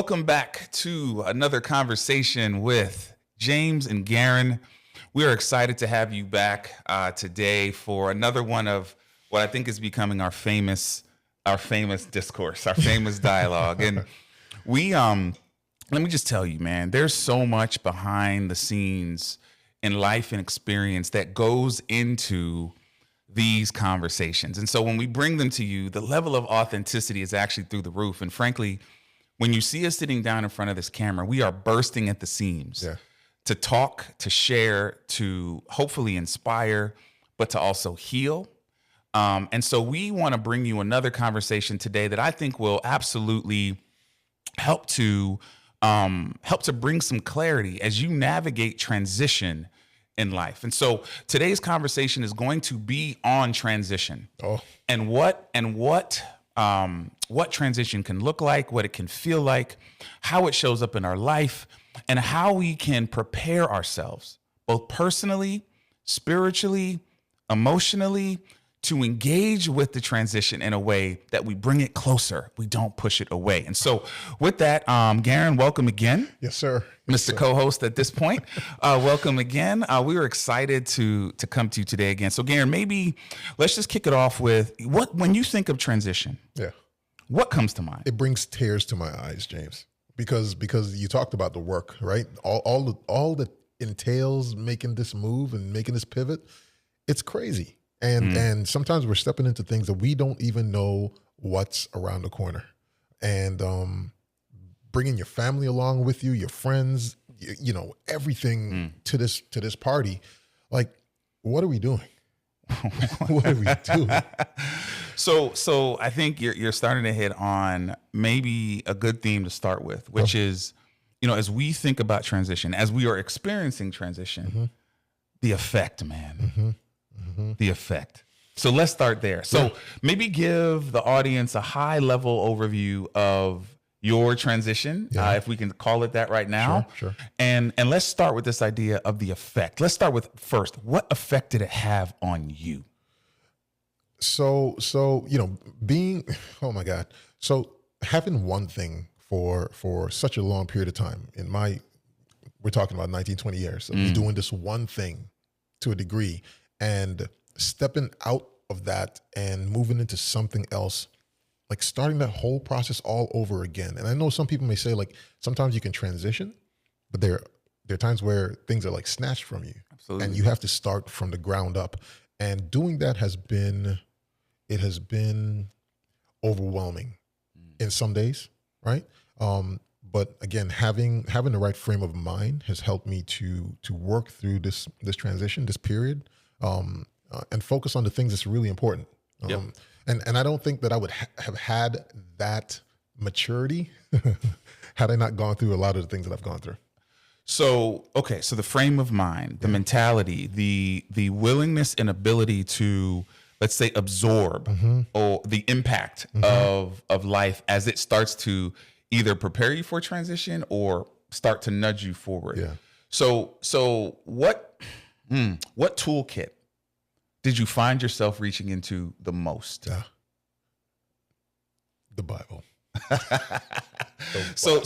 Welcome back to another conversation with James and Gerren. We are excited to have you back today for another one of what I think is becoming our famous discourse, our famous dialogue. And we, let me just tell you, man, there's so much behind the scenes in life and experience that goes into these conversations. And so when we bring them to you, the level of authenticity is actually through the roof. And frankly, when you see us sitting down in front of this camera, we are bursting at the seams to talk, to share, to hopefully inspire, but to also heal. And so we want to bring you another conversation today that I think will absolutely help to bring some clarity as you navigate transition in life. And so today's conversation is going to be on transition and what transition can look like, what it can feel like, how it shows up in our life, and how we can prepare ourselves, both personally, spiritually, emotionally, to engage with the transition in a way that we bring it closer. We don't push it away. And so with that, Gerren, welcome again. Yes, sir. Mr. Co-host at this point. Welcome again. We were excited to come to you today again. So Gerren, maybe let's just kick it off with when you think of transition, what comes to mind? It brings tears to my eyes, James, because you talked about the work, right? All that entails making this move and making this pivot. It's crazy. And sometimes we're stepping into things that we don't even know what's around the corner. And bringing your family along with you, your friends, everything to this party. Like, what are we doing? What are we doing? So I think you're starting to hit on maybe a good theme to start with, which is, as we think about transition, as we are experiencing transition, the effect, man. The effect. So let's start there. So maybe give the audience a high level overview of your transition, if we can call it that right now. Sure. And let's start with this idea of the effect. Let's start with first, what effect did it have on you? So being, oh my God. So having one thing for such a long period of time we're talking about 19, 20 years of me doing this one thing to a degree, and stepping out of that and moving into something else, like starting that whole process all over again. And I know some people may say, like, sometimes you can transition, but there are times where things are like snatched from you. Absolutely. And you have to start from the ground up. And doing that has been overwhelming in some days, right? But again, having the right frame of mind has helped me to work through this transition, this period, and focus on the things that's really important. And I don't think that I would have had that maturity had I not gone through a lot of the things that I've gone through. So the frame of mind, the mentality, the willingness and ability to, let's say, absorb or the impact of life as it starts to either prepare you for transition or start to nudge you forward. Yeah. So what toolkit did you find yourself reaching into the most? The Bible. So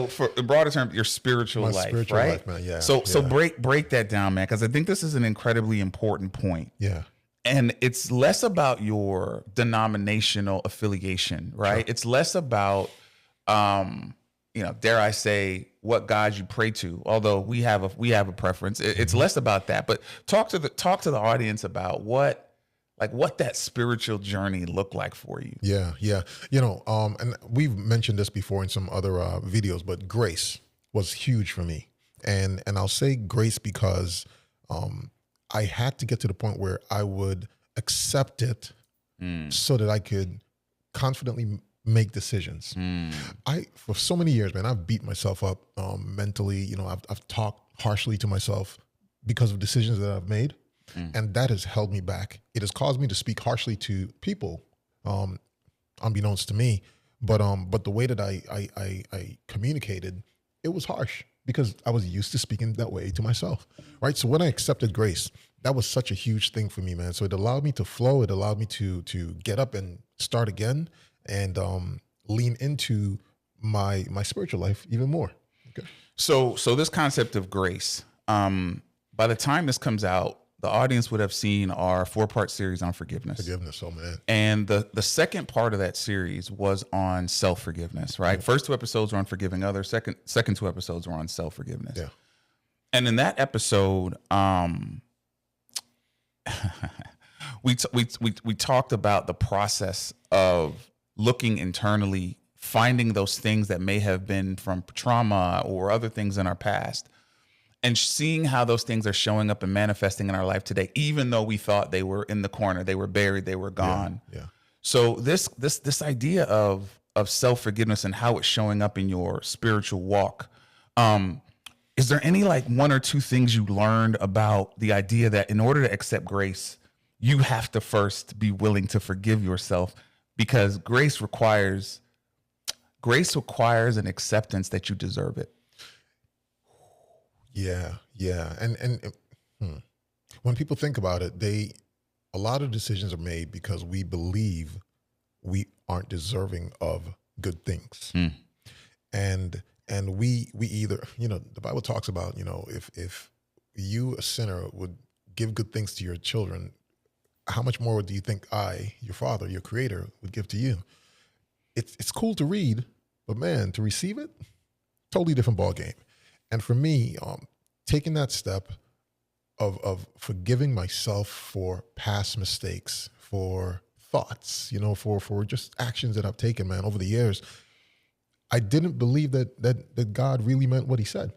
for the broader term, your spiritual life, spiritual right? life, man. Yeah. So break that down, man, because I think this is an incredibly important point. Yeah. And it's less about your denominational affiliation, right? Sure. It's less about, dare I say, what God you pray to. Although we have a preference. It's less about that. But talk to the audience about what that spiritual journey looked like for you. Yeah. And we've mentioned this before in some other videos, but grace was huge for me. And I'll say grace because I had to get to the point where I would accept it so that I could confidently make decisions. For so many years, man, I've beat myself up mentally. I've talked harshly to myself because of decisions that I've made. And that has held me back. It has caused me to speak harshly to people, unbeknownst to me. But the way that I communicated, it was harsh because I was used to speaking that way to myself, right? So when I accepted grace, that was such a huge thing for me, man. So it allowed me to flow. It allowed me to get up and start again and lean into my spiritual life even more. Okay. So this concept of grace, by the time this comes out, the audience would have seen our 4-part series on forgiveness. Forgiveness, oh man. And the second part of that series was on self-forgiveness, right? First 2 episodes were on forgiving others. Second 2 episodes were on self-forgiveness. Yeah. And in that episode, we talked about the process of looking internally, finding those things that may have been from trauma or other things in our past, and seeing how those things are showing up and manifesting in our life today, even though we thought they were in the corner, they were buried, they were gone. Yeah. So this idea of self-forgiveness and how it's showing up in your spiritual walk, is there any like 1 or 2 things you learned about the idea that in order to accept grace, you have to first be willing to forgive yourself, because grace requires an acceptance that you deserve it? Yeah. And when people think about it, a lot of decisions are made because we believe we aren't deserving of good things. And we either, the Bible talks about, if you, a sinner, would give good things to your children, how much more do you think I, your father, your creator, would give to you? It's cool to read, but man, to receive it, totally different ball game. And for me, taking that step of forgiving myself for past mistakes, for thoughts, for just actions that I've taken, man, over the years, I didn't believe that God really meant what he said.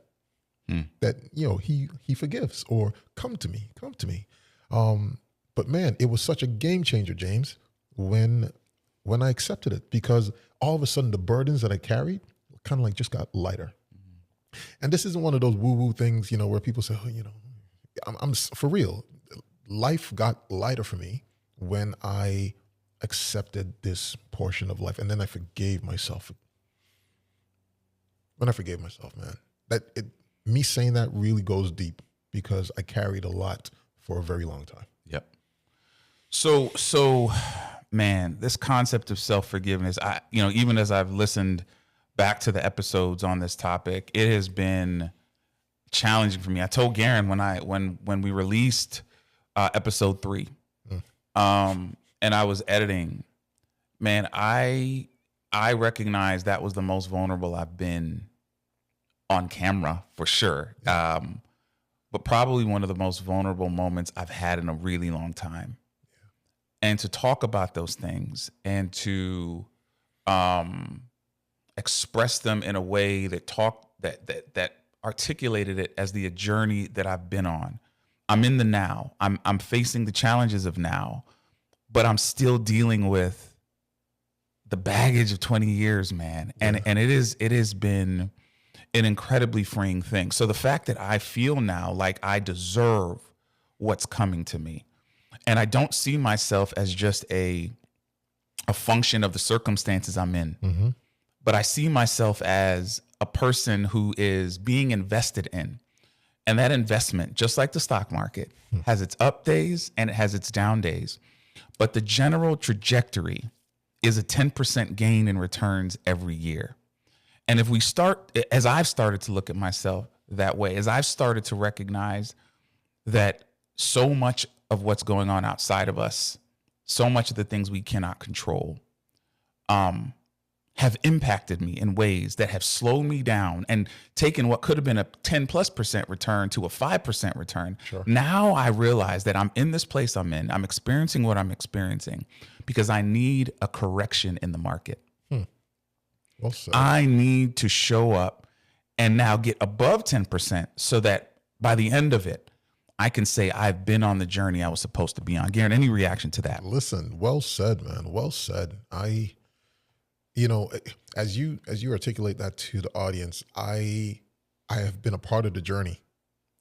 That, he forgives, or come to me. But man, it was such a game changer, James, when I accepted it, because all of a sudden the burdens that I carried kind of like just got lighter. And this isn't one of those woo-woo things, where people say, I'm for real. Life got lighter for me when I accepted this portion of life, and then I forgave myself. When I forgave myself, man, me saying that really goes deep, because I carried a lot for a very long time. Yep. So, man, this concept of self-forgiveness, even as I've listened back to the episodes on this topic, it has been challenging for me. I told Gerren when we released episode 3, and I was editing, man, I recognize that was the most vulnerable I've been on camera, for sure. But probably one of the most vulnerable moments I've had in a really long time. And to talk about those things and to express them in a way that articulated it as the journey that I've been on. I'm in the now. I'm facing the challenges of now, but I'm still dealing with the baggage of 20 years, man. And it has been an incredibly freeing thing. So the fact that I feel now like I deserve what's coming to me, and I don't see myself as just a function of the circumstances I'm in, but I see myself as a person who is being invested in. And that investment, just like the stock market, has its up days and it has its down days. But the general trajectory is a 10% gain in returns every year. And if we start, as I've started to look at myself that way, as I've started to recognize that so much of what's going on outside of us, so much of the things we cannot control, have impacted me in ways that have slowed me down and taken what could have been a 10+% return to a 5% return. Sure. Now I realize that I'm in this place I'm in. I'm experiencing what I'm experiencing because I need a correction in the market. Well said. I need to show up and now get above 10% so that by the end of it, I can say I've been on the journey I was supposed to be on. Gerren, any reaction to that? Listen, well said, man. Well said. As you articulate that to the audience, I have been a part of the journey,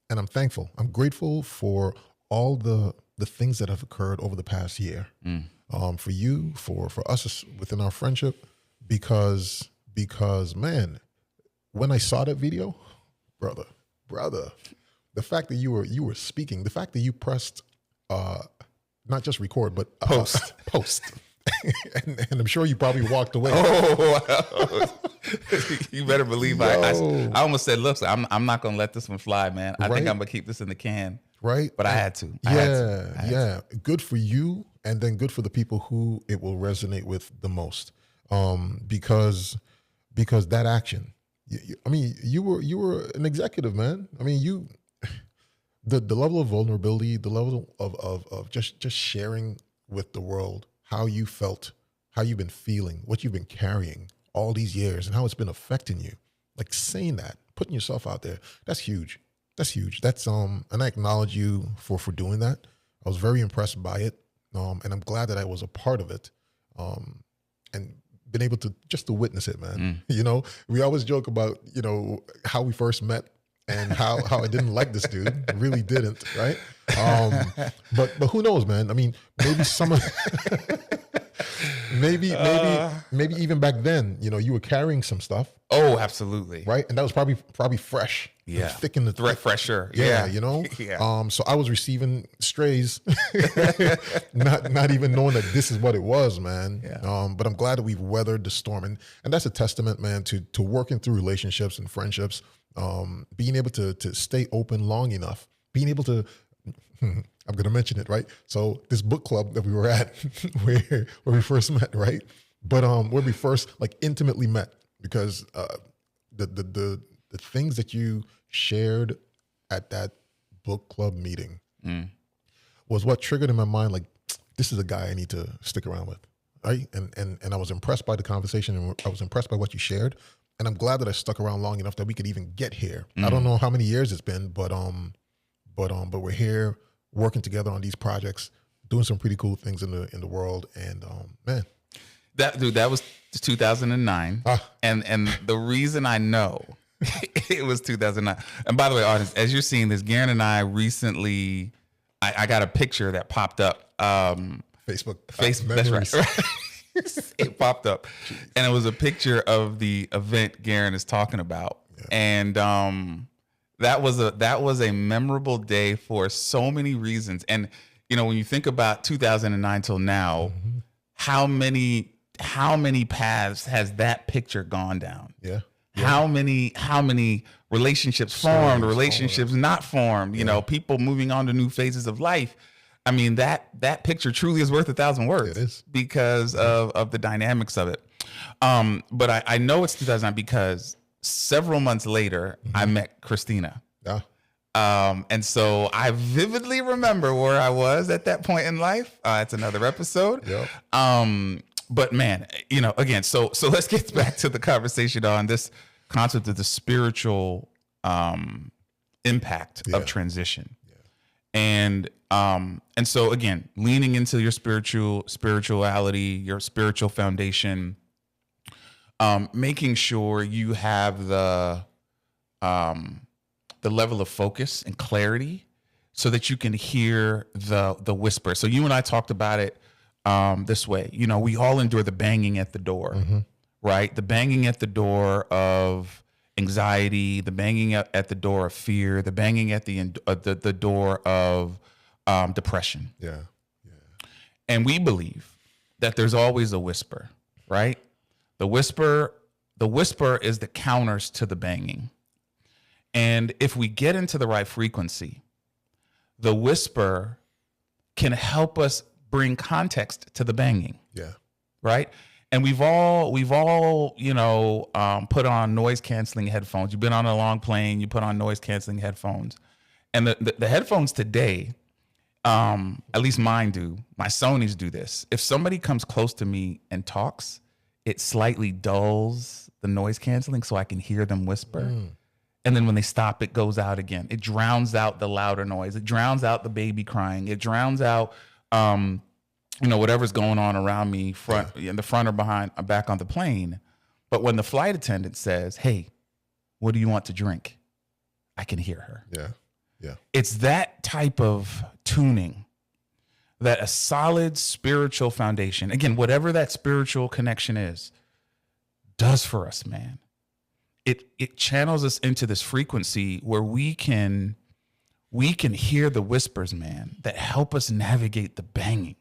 and I'm thankful. I'm grateful for all the things that have occurred over the past year. For you, for us within our friendship, because man, when I saw that video, brother, the fact that you were speaking, the fact that you pressed not just record but post and I'm sure you probably walked away. Oh, you better believe Yo. I almost said, look, I'm not gonna let this one fly, man. I think Right? I'm gonna keep this in the can. Right? But I had to. I had to. I had to. Yeah. Good for you, and then good for the people who it will resonate with the most. Because that action. I mean, you were an executive, man. I mean, the level of vulnerability, the level of just sharing with the world how you felt, how you've been feeling, what you've been carrying all these years, and how it's been affecting you. Like saying that, putting yourself out there, that's huge. That's huge. That's and I acknowledge you for doing that. I was very impressed by it, and I'm glad that I was a part of it, and been able to just to witness it, man. You know, we always joke about how we first met and how I didn't like this dude. I really didn't, right? But who knows, man? I mean, maybe some of maybe even back then, you were carrying some stuff. Oh, absolutely. Right. And that was probably fresh. Yeah. Thick in the threat fresher. Yeah. Yeah. So I was receiving strays, not even knowing that this is what it was, man. Yeah. But I'm glad that we've weathered the storm. And that's a testament, man, to working through relationships and friendships, being able to stay open long enough, being able to, I'm going to mention it, right? So this book club that we were at where we first met, right? But where we first intimately met, because the things that you shared at that book club meeting was what triggered in my mind, like, this is a guy I need to stick around with, right? And I was impressed by the conversation, and I was impressed by what you shared, and I'm glad that I stuck around long enough that we could even get here. I don't know how many years it's been, but we're here working together on these projects, doing some pretty cool things in the world, and man. That was 2009. And the reason I know it was 2009. And by the way, audience, as you're seeing this, Gerren and I recently, I got a picture that popped up. Facebook. That's right. It popped up. Jeez. And it was a picture of the event Gerren is talking about. Yeah. And that was a memorable day for so many reasons. And, when you think about 2009 till now, how many paths has that picture gone down? Yeah. How many relationships formed, relationships not formed, people moving on to new phases of life. I mean, that picture truly is worth 1,000 words. It is. Because of the dynamics of it. But I know it's 2009 because several months later, I met Christina. Yeah. And so I vividly remember where I was at that point in life. It's another episode. Yep. But man, again, so let's get back to the conversation on this concept of the spiritual impact of transition. Yeah. And so again, leaning into your spirituality, your spiritual foundation, making sure you have the level of focus and clarity so that you can hear the whisper. So you and I talked about it this way. We all endure the banging at the door, right? The banging at the door of anxiety, the banging at the door of fear, the banging at the door of depression. Yeah. And we believe that there's always a whisper, right? The whisper is the counters to the banging. And if we get into the right frequency, the whisper can help us bring context to the banging. Yeah. Right. And we've all put on noise canceling headphones. You've been on a long plane, you put on noise canceling headphones. And the headphones today, at least mine do, my Sonys do this. If somebody comes close to me and talks, it slightly dulls the noise canceling so I can hear them whisper. And then when they stop, it goes out again. It drowns out the louder noise. It drowns out the baby crying. It drowns out, whatever's going on around me, in the front or behind, back on the plane. But when the flight attendant says, "Hey, what do you want to drink?" I can hear her. Yeah. Yeah. It's that type of tuning that a solid spiritual foundation, again, whatever that spiritual connection is, does for us, man. It channels us into this frequency where we can hear the whispers, man, that help us navigate the banging.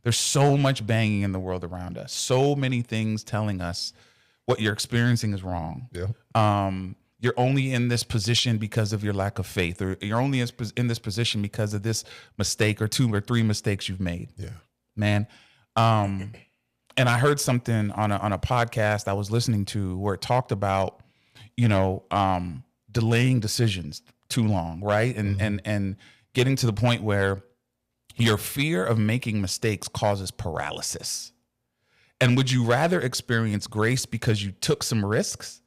There's so much banging in the world around us. So many things telling us what you're experiencing is wrong. Yeah. You're only in this position because of your lack of faith, or you're only in this position because of this mistake or 2 or 3 mistakes you've made. Yeah. Man. And I heard something on a podcast I was listening to where it talked about, delaying decisions too long, right? And getting to the point where your fear of making mistakes causes paralysis. And would you rather experience grace because you took some risks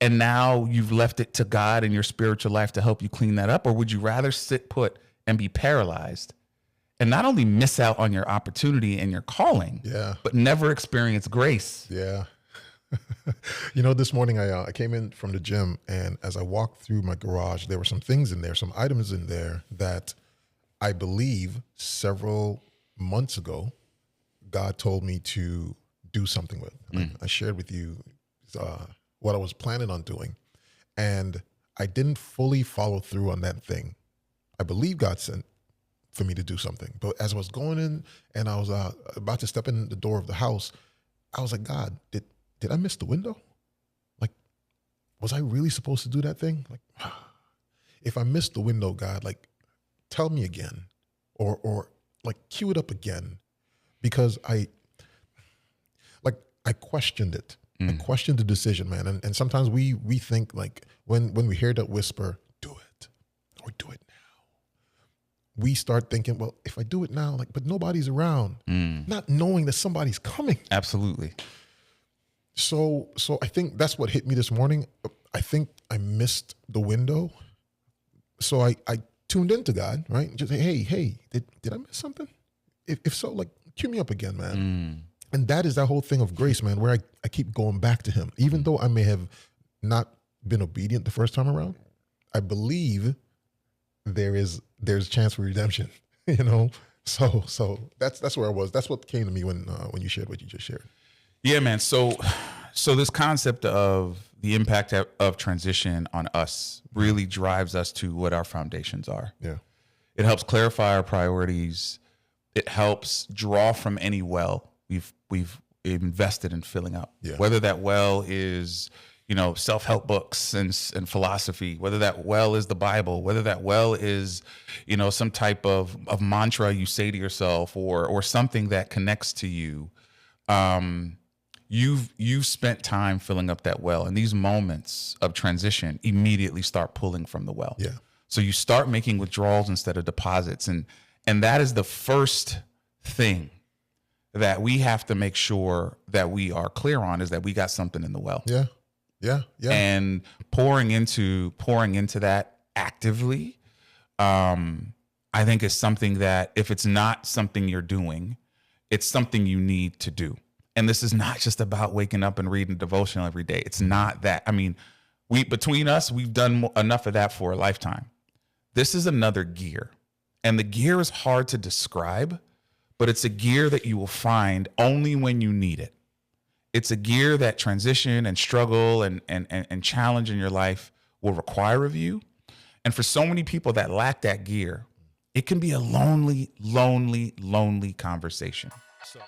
and now you've left it to God and your spiritual life to help you clean that up? Or would you rather sit put and be paralyzed and not only miss out on your opportunity and your calling, but never experience grace? Yeah. This morning I came in from the gym, and as I walked through my garage, there were some things in there, some items in there that I believe several months ago, God told me to do something with. I shared with you what I was planning on doing, and I didn't fully follow through on that thing. I believe God sent for me to do something, but as I was going in and I was about to step in the door of the house, I was like, God, did I miss the window? Like, was I really supposed to do that thing? Like, if I missed the window, God, like, tell me again, or like cue it up again, because I questioned it. I questioned the decision, man. And sometimes we think, like, when we hear that whisper, do it, or do it now, we start thinking, well, if I do it now, like, but nobody's around, not knowing that somebody's coming. Absolutely. So I think that's what hit me this morning. I think I missed the window. So I tuned into God, right? Just say, hey, did I miss something? If so, like, cue me up again, man. And that is that whole thing of grace, man, where I keep going back to him. Even though I may have not been obedient the first time around, I believe there's a chance for redemption, So that's where I was. That's what came to me when you shared what you just shared. Yeah, man. So this concept of the impact of transition on us really drives us to what our foundations are. Yeah. It helps clarify our priorities. It helps draw from any well we've invested in filling up. Yeah. Whether that well is, self-help books and philosophy, whether that well is the Bible, whether that well is, some type of mantra you say to yourself, or something that connects to you. You've spent time filling up that well, and these moments of transition immediately start pulling from the well. Yeah. So you start making withdrawals instead of deposits, and that is the first thing that we have to make sure that we are clear on, is that we got something in the well. Yeah. And pouring into that actively, I think is something that, if it's not something you're doing, it's something you need to do. And this is not just about waking up and reading a devotional every day. It's not that. I mean, between us, we've done enough of that for a lifetime. This is another gear. And the gear is hard to describe, but it's a gear that you will find only when you need it. It's a gear that transition and struggle and challenge in your life will require of you. And for so many people that lack that gear, it can be a lonely, lonely, lonely conversation. So